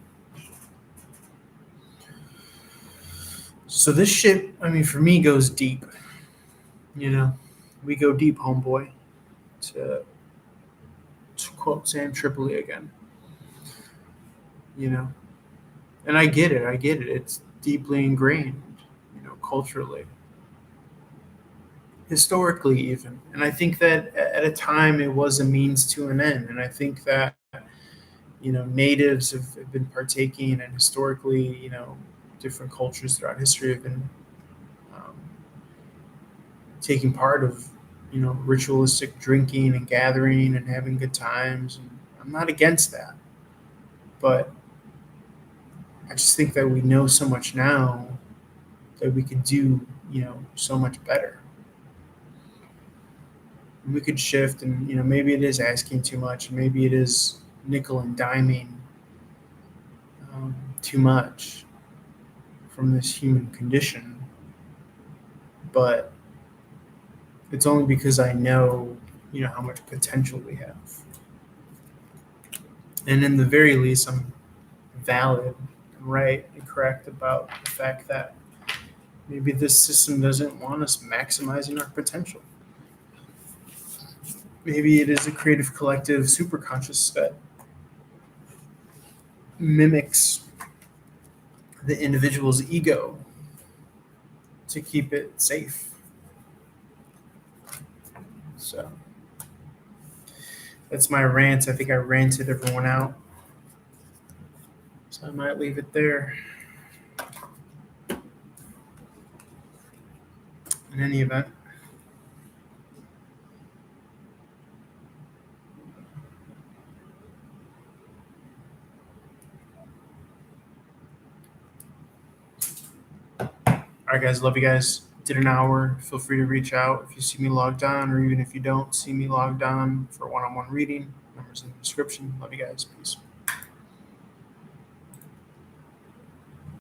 So this shit, for me, goes deep. We go deep, homeboy. To quote Sam Tripoli again. And I get it. It's deeply ingrained, culturally. Historically even. And I think that at a time it was a means to an end. And I think that, natives have been partaking, and historically, different cultures throughout history have been taking part of, ritualistic drinking and gathering and having good times. And I'm not against that. But I just think that we know so much now that we could do, so much better. We could shift, and maybe it is asking too much, and maybe it is nickel and diming too much from this human condition, but it's only because I know how much potential we have, and in the very least I'm valid and right and correct about the fact that maybe this system doesn't want us maximizing our potential. Maybe it is a creative collective superconscious that mimics the individual's ego to keep it safe. So that's my rant. I think I ranted everyone out. So I might leave it there. In any event. All right, guys. Love you guys. Did an hour. Feel free to reach out if you see me logged on, or even if you don't see me logged on for one-on-one reading. Numbers in the description. Love you guys. Peace.